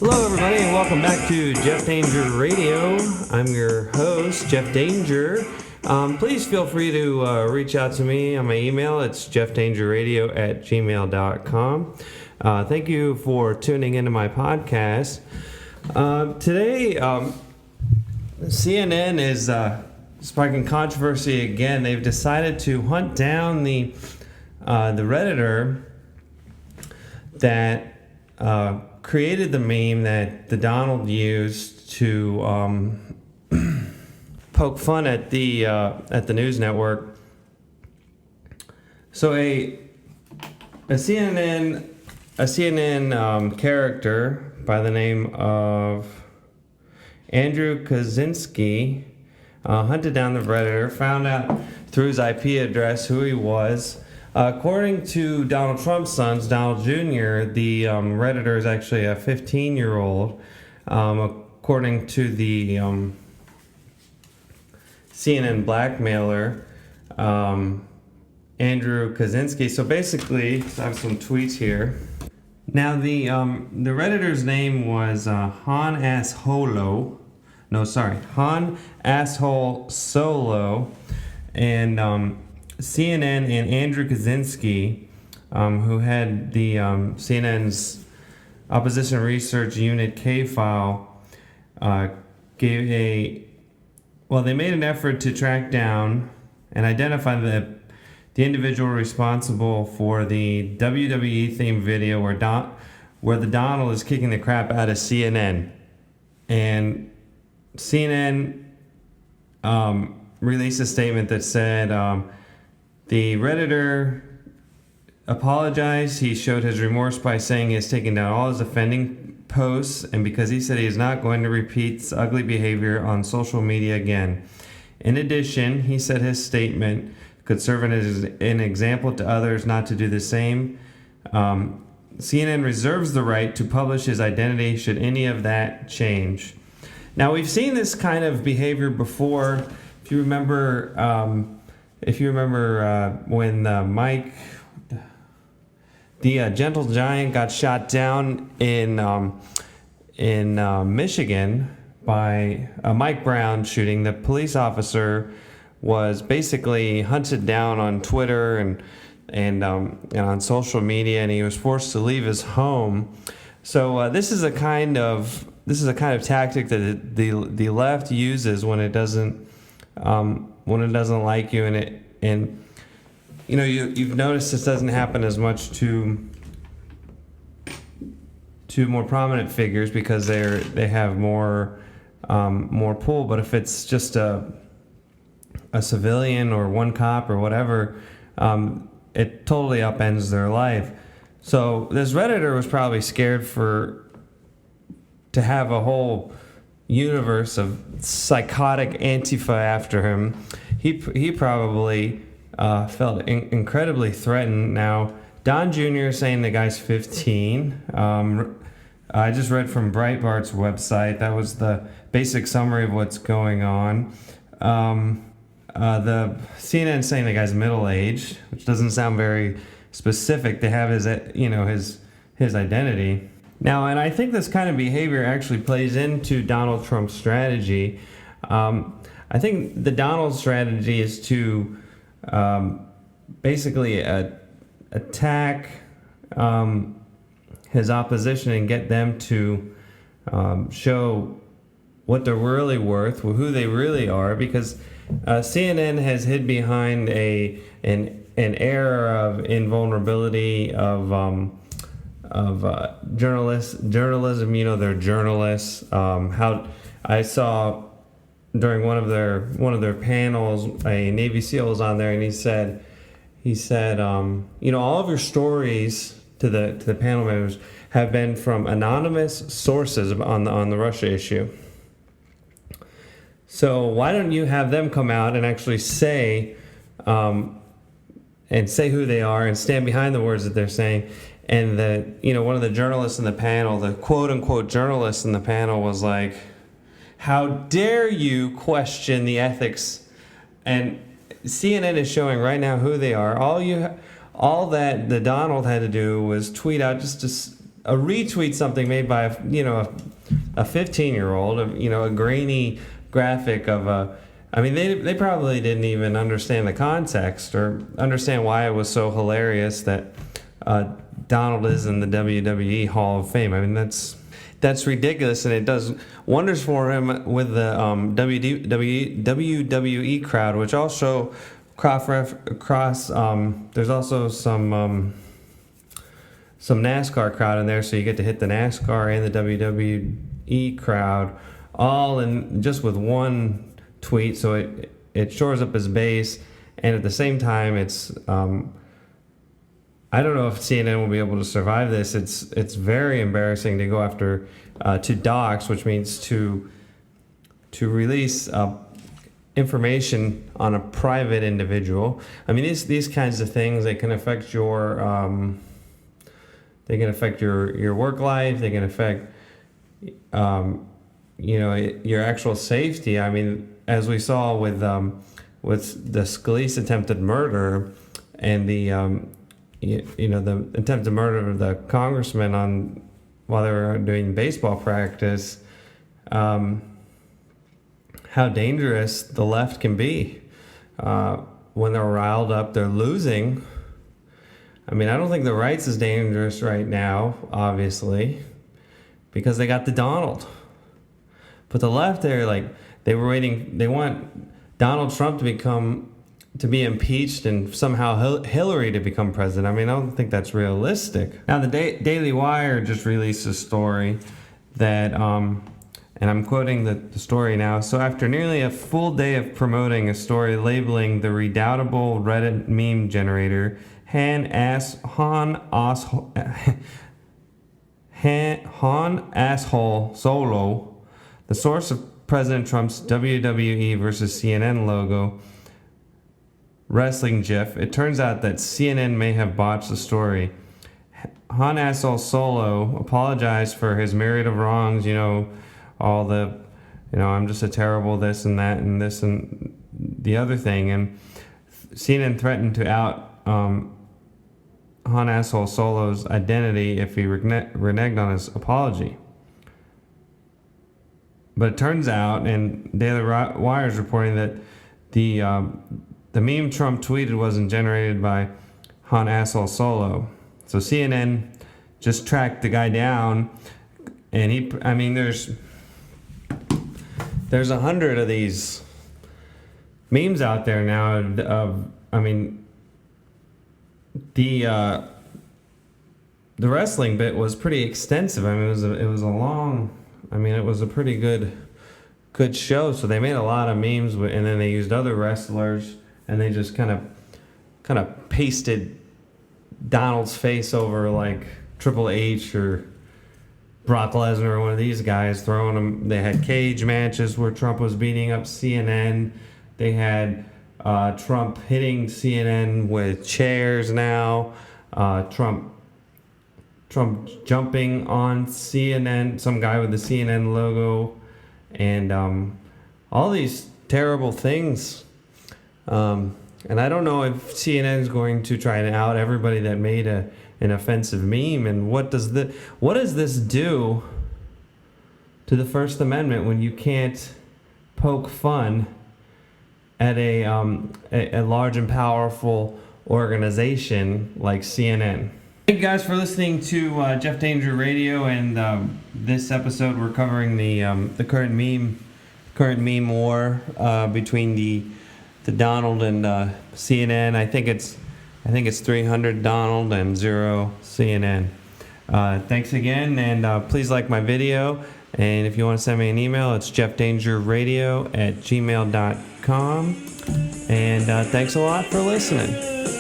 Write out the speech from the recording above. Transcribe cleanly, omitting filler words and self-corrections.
Hello, everybody, and welcome back to Jeff Danger Radio. I'm your host, Jeff Danger. Please feel free to reach out to me on my email. It's jeffdangerradio@gmail.com. Thank you for tuning into my podcast. Today, CNN is sparking controversy again. They've decided to hunt down the Redditor that created the meme that the Donald used to poke fun at the news network. So a CNN character by the name of Andrew Kaczynski hunted down the Redditor, found out through his IP address who he was. According to Donald Trump's son, Donald Jr., the Redditor is actually a 15-year-old. According to the CNN blackmailer, Andrew Kaczynski. So basically, I have some tweets here. Now the Redditor's name was Han Asshole Solo, and CNN and Andrew Kaczynski, who had the CNN's Opposition Research Unit K file, they made an effort to track down and identify the individual responsible for the WWE themed video where the Donald is kicking the crap out of CNN, and CNN released a statement that said the Redditor apologized. He showed his remorse by saying he has taken down all his offending posts, and because he said he is not going to repeat this ugly behavior on social media again. In addition, he said his statement could serve as an example to others not to do the same. CNN reserves the right to publish his identity should any of that change. Now, we've seen this kind of behavior before. If you remember when Mike, the Gentle Giant, got shot down in Michigan by a Mike Brown shooting, the police officer was basically hunted down on Twitter and on social media, and he was forced to leave his home. So this is a kind of tactic that the left uses when it doesn't like you, and you've noticed this doesn't happen as much to more prominent figures because they have more pull. But if it's just a civilian or one cop or whatever, it totally upends their life. So this Redditor was probably scared to have a whole universe of psychotic Antifa after him. He probably felt incredibly threatened. Now, Don Jr. is saying the guy's 15. I just read from Breitbart's website. That was the basic summary of what's going on. The CNN saying the guy's middle-aged, which doesn't sound very specific. They have his identity. Now, and I think this kind of behavior actually plays into Donald Trump's strategy. I think the Donald strategy is to basically attack his opposition and get them to show what they're really worth, who they really are, because CNN has hid behind an air of invulnerability of journalism. They're journalists. How I saw during one of their panels, a Navy SEAL was on there, and he said, all of your stories to the panel members have been from anonymous sources on the Russia issue. So why don't you have them come out and actually say who they are and stand behind the words that they're saying? And one of the journalists in the panel, the quote unquote journalist in the panel, was like, "How dare you question the ethics?" And CNN is showing right now who they are. All that the Donald had to do was tweet out just retweet something made by a 15-year-old, a grainy graphic of a. I mean, they probably didn't even understand the context or understand why it was so hilarious that Donald is in the WWE Hall of Fame. I mean, that's ridiculous, and it does wonders for him with the WWE crowd, which also cross. There's also some NASCAR crowd in there, so you get to hit the NASCAR and the WWE crowd all in just with one tweet. So it shores up his base, and at the same time, it's I don't know if CNN will be able to survive this. It's very embarrassing to go after to dox, which means to release information on a private individual. I mean, these kinds of things, they can affect your your work life. They can affect your actual safety. I mean, as we saw with the Scalise attempted murder and the the attempted murder of the congressman while they were doing baseball practice, how dangerous the left can be. When they're riled up, they're losing. I mean, I don't think the right's as dangerous right now, obviously, because they got the Donald. But the left, they were waiting. They want Donald Trump to be impeached and somehow Hillary to become president. I mean, I don't think that's realistic. Now, the Daily Wire just released a story that, and I'm quoting the story now. So after nearly a full day of promoting a story labeling the redoubtable Reddit meme generator, Han Asshole Solo, the source of President Trump's WWE versus CNN logo, wrestling GIF, it turns out that CNN may have botched the story. Han Asshole Solo apologized for his myriad of wrongs, all the, I'm just a terrible this and that and this and the other thing. And CNN threatened to out Han Asshole Solo's identity if he reneged on his apology. But it turns out, and Daily Wire is reporting that the meme Trump tweeted wasn't generated by Han Asshole Solo. So CNN just tracked the guy down, and there's 100 of these memes out there now. The wrestling bit was pretty extensive. I mean, it was a pretty good show. So they made a lot of memes, and then they used other wrestlers, and they just kind of pasted Donald's face over like Triple H or Brock Lesnar or one of these guys, throwing them. They had cage matches where Trump was beating up CNN. They had Trump hitting CNN with chairs now. Trump jumping on CNN, some guy with the CNN logo, and all these terrible things. And I don't know if CNN is going to try to out everybody that made an offensive meme. And what does this do to the First Amendment when you can't poke fun at a large and powerful organization like CNN? Thank you guys for listening to Jeff Danger Radio, and this episode we're covering the current meme war between the Donald and CNN. I think it's 300 Donald and 0 CNN. Thanks again, and please like my video. And if you want to send me an email, it's jeffdangerradio@gmail.com. And thanks a lot for listening.